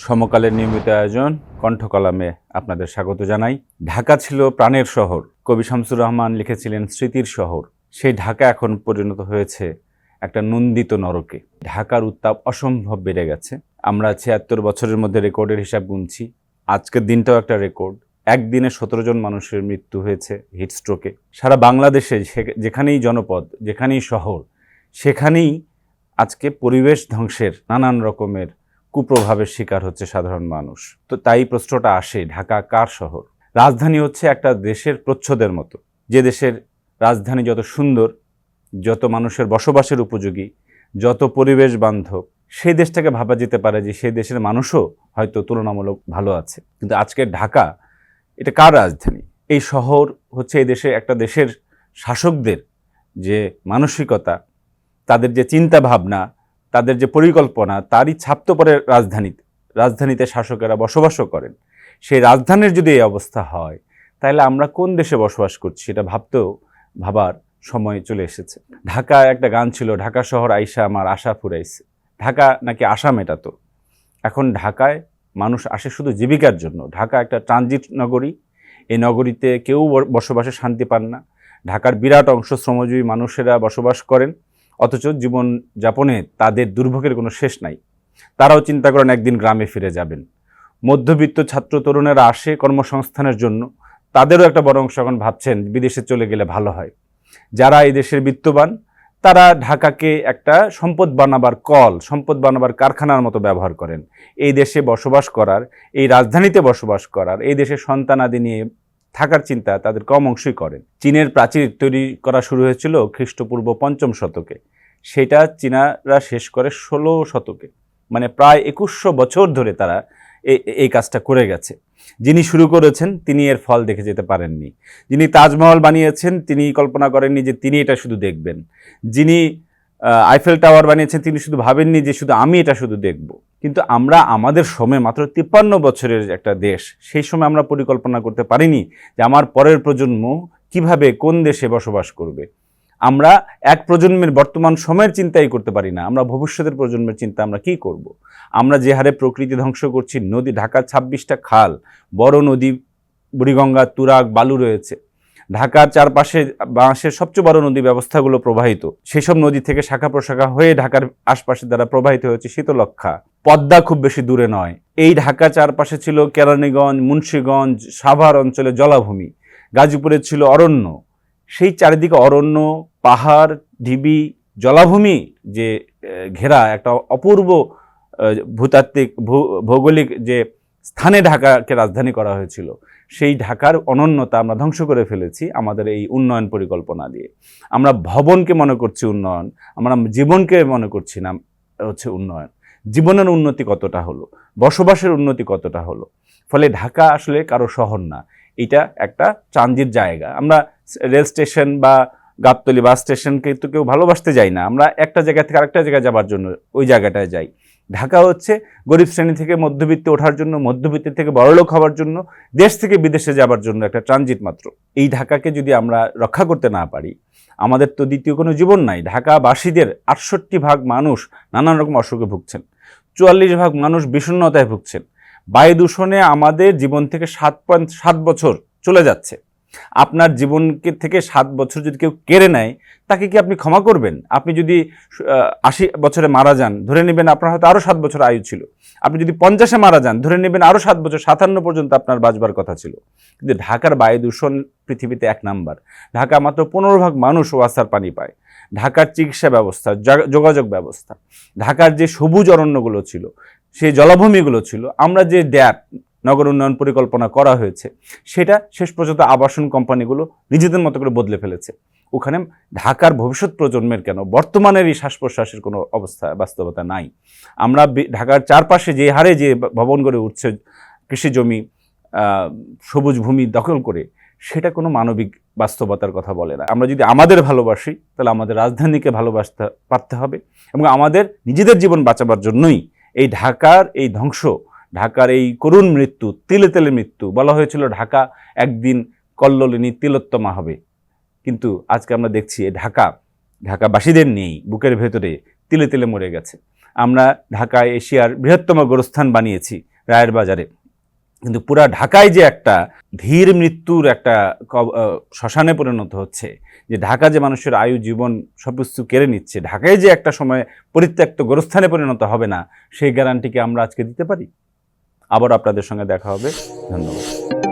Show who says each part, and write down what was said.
Speaker 1: সমকালের নিয়মিত আয়োজন কণ্ঠকলামে আপনাদের স্বাগত জানাই। ঢাকা ছিল প্রাণের শহর। কবি শামসুর রহমান লিখেছিলেন স্মৃতির শহর। সেই ঢাকা এখন পরিণত হয়েছে একটা নন্দিত নরকে। ঢাকার উত্তাপ অসম্ভব বেড়ে গেছে। আমরা ৭৬ বছরের মধ্যে রেকর্ডের হিসাব গুনছি। আজকের দিনটাও একটা রেকর্ড। একদিনে ১৭ জন মানুষের মৃত্যু হয়েছে হিটস্ট্রোকে। সারা বাংলাদেশে যেখানেই জনপদ, যেখানেই শহর, সেখানেই আজকে পরিবেশ ধ্বংসের নানান রকমের কুপ্রভাবের শিকার হচ্ছে সাধারণ মানুষ। তো তাই প্রশ্নটা আসে, ঢাকা কার শহর? রাজধানী হচ্ছে একটা দেশের প্রচ্ছদের মতো। যে দেশের রাজধানী যত সুন্দর, যত মানুষের বসবাসের উপযোগী, যত পরিবেশ বান্ধব, সেই দেশটাকে ভাবা যেতে পারে যে সেই দেশের মানুষও হয়তো তুলনামূলক ভালো আছে। কিন্তু আজকের ঢাকা, এটা কার রাজধানী? এই শহর হচ্ছে এই দেশে একটা দেশের শাসকদের যে মানসিকতা, তাদের যে চিন্তা ভাবনা, তাদের যে পরিকল্পনা, তারই ছাপ তো পড়ে রাজধানীতে শাসকেরা বসবাসও করেন। সেই রাজধানীর যদি এই অবস্থা হয়, তাহলে আমরা কোন দেশে বসবাস করছি এটা ভাবার সময় চলে এসেছে। ঢাকায় একটা গান ছিল, ঢাকা শহর আইসা আমার আশা ফুরাইছে। ঢাকা নাকি আশা মেটাতো। এখন ঢাকায় মানুষ আসে শুধু জীবিকার জন্য। ঢাকা একটা ট্রানজিট নগরী। এই নগরীতে কেউ বসবাসে শান্তি পান না। ঢাকার বিরাট অংশ শ্রমজীবী মানুষেরা বসবাস করেন, অথচ জীবনযাপনে তাদের দুর্ভোগের কোনো শেষ নাই। তারাও চিন্তা করেন একদিন গ্রামে ফিরে যাবেন। মধ্যবিত্ত ছাত্র তরুণেরা আসে কর্মসংস্থানের জন্য, তাদেরও একটা বড় অংশ এখন ভাবছেন বিদেশে চলে গেলে ভালো হয়। যারা এই দেশের বিত্তবান, তারা ঢাকাকে একটা সম্পদ বানাবার কারখানার মতো ব্যবহার করেন। এই দেশে বসবাস করার, এই রাজধানীতে বসবাস করার, এই দেশের সন্তানাদি নিয়ে থাকার চিন্তা তাদের কম অংশই করেন। চীনের প্রাচীর তৈরি করা শুরু হয়েছিল খ্রিস্টপূর্ব ৫ম শতকে। সেটা চীনারা শেষ করে ১৬ শতকে। মানে প্রায় ২১০০ বছর ধরে তারা এই কাজটা করে গেছে। যিনি শুরু করেছেন তিনি এর ফল দেখে যেতে পারেননি। যিনি তাজমহল বানিয়েছেন তিনি কল্পনা করেননি যে তিনি এটা শুধু দেখবেন। যিনি আইফেল টাওয়ার বানিয়েছেন তিনি শুধু ভাবেননি যে শুধু আমি এটা শুধু দেখব। কিন্তু আমরা আমাদের সময় মাত্র ৫৩ বছরের একটা দেশ, সেই সময় আমরা পরিকল্পনা করতে পারিনি যে আমার পরের প্রজন্ম কিভাবে কোন দেশে বসবাস করবে। আমরা এক প্রজন্মের বর্তমান সময়ের চিন্তাই করতে পারি না, আমরা ভবিষ্যতের প্রজন্মের চিন্তা আমরা কি করব। আমরা যে হারে প্রকৃতি ধ্বংস করছি, নদী, ঢাকার ২৬টা খাল, বড় নদী, বুড়িগঙ্গা, তুরাগ, বালু রয়েছে। ঢাকার চারপাশে বাংলাদেশের সবচেয়ে বড় নদী ব্যবস্থাগুলো প্রবাহিত। সেসব নদী থেকে শাখা প্রশাখা হয়ে ঢাকার আশপাশে দ্বারা প্রবাহিত হয়েছে শীতলক্ষা। পদ্মা খুব বেশি দূরে নয়। এই ঢাকা চারপাশে ছিল কেরানীগঞ্জ, মুন্সিগঞ্জ, সাভার অঞ্চলে জলাভূমি। গাজীপুরে ছিল অরণ্য। সেই চারিদিকে অরণ্য, পাহাড়, ঢিবি, জলাভূমি যে ঘেরা একটা অপূর্ব ভূতাত্ত্বিক ভৌগোলিক যে স্থানে ঢাকাকে রাজধানী করা হয়েছিল, সেই ঢাকার অনন্যতা আমরা ধ্বংস করে ফেলেছি আমাদের এই উন্নয়ন পরিকল্পনা দিয়ে। আমরা ভবনকে মনে করছি উন্নয়ন, আমরা জীবনকে মনে করছি না হচ্ছে উন্নয়ন। জীবনের উন্নতি কতটা হলো, বসবাসের উন্নতি কতটা হলো। ফলে ঢাকা আসলে কারো শহর না, এটা একটা ট্রানজিট জায়গা। আমরা রেল স্টেশন বা গাবতলী বাস স্টেশনকে তো কেউ ভালোবাসতে যাই না, আমরা একটা জায়গা থেকে আরেকটা জায়গায় যাবার জন্য ওই জায়গাটায় যাই। ঢাকা হচ্ছে গরিব শ্রেণী থেকে মধ্যবিত্তে ওঠার জন্য, মধ্যবিত্ত থেকে বড়লোক হওয়ার জন্য, দেশ থেকে বিদেশে যাবার জন্য একটা ট্রানজিট মাত্র। এই ঢাকাকে যদি আমরা রক্ষা করতে না পারি, আমাদের তো দ্বিতীয় কোনো জীবন নাই। ঢাকাবাসীদের ৬৮% মানুষ নানান রকম অসুখে ভুগছেন, ৪৪% মানুষ বিষণ্ণতায় ভুগছেন। বায়ু দূষণে আমাদের জীবন থেকে ৭.৭ বছর চলে যাচ্ছে। আপনার জীবনকে থেকে ৭ বছর যদি কেউ কেড়ে নেয়, তাকে কি আপনি ক্ষমা করবেন? আপনি যদি ৮০ বছরে মারা যান, ধরে নেবেন আপনার হয়তো আরও ৭ বছর আয়ু ছিল। আপনি যদি ৫০-এ মারা যান, ধরে নেবেন আরও ৭ বছর, ৫৭ পর্যন্ত আপনার বাঁচবার কথা ছিল। কিন্তু ঢাকার বায়ু দূষণ পৃথিবীতে ১ নাম্বার। ঢাকা মাত্র ১৫% মানুষ ওয়াসার পানি পায়। ঢাকার চিকিৎসা ব্যবস্থা, যোগাযোগ ব্যবস্থা, ঢাকার যে সবুজ অরণ্যগুলো ছিল, সেই জলাভূমিগুলো ছিল, আমরা যে নগর উন্নয়ন পরিকল্পনা করা হয়েছে, সেটা শেষ পর্যন্ত আবাসন কোম্পানিগুলো নিজেদের মতো করে বদলে ফেলেছে। ওখানে ঢাকার ভবিষ্যৎ প্রজন্মের কেন বর্তমানের এই শ্বাস প্রশ্বাসের কোনো বাস্তবতা নাই। আমরা ঢাকার চারপাশে যে হারে যে ভবন গড়ে উঠছে, কৃষি জমি, সবুজ ভূমি দখল করে, সেটা কোনো মানবিক বাস্তবতার কথা বলে না। আমরা যদি আমাদের ভালোবাসি, তাহলে আমাদের রাজধানীকে ভালোবাসতে পারতে হবে এবং আমাদের নিজেদের জীবন বাঁচাবার জন্যই এই ঢাকার এই ধ্বংস, ঢাকার এই করুণ মৃত্যু, তিলে তিলে মৃত্যু। বলা হয়েছিল ঢাকা একদিন কল্লোলিনী তিলোত্তমা হবে, কিন্তু আজকে আমরা দেখছি ঢাকাবাসীদের নেই, বুকের ভেতরে তিলে তিলে মরে গেছে। আমরা ঢাকায় এশিয়ার বৃহত্তম গোরস্থান বানিয়েছি রায়ের বাজারে, কিন্তু পুরা ঢাকায় যে একটা ধীর মৃত্যুর একটা শ্মশানে পরিণত হচ্ছে, যে ঢাকা যে মানুষের আয়ু জীবন সব কিছু কেড়ে নিচ্ছে, ঢাকায় যে একটা সময় পরিত্যক্ত গোরস্থানে পরিণত হবে না, সেই গ্যারান্টি কি আমরা আজকে দিতে পারি? আবার আপনাদের সঙ্গে দেখা হবে। ধন্যবাদ।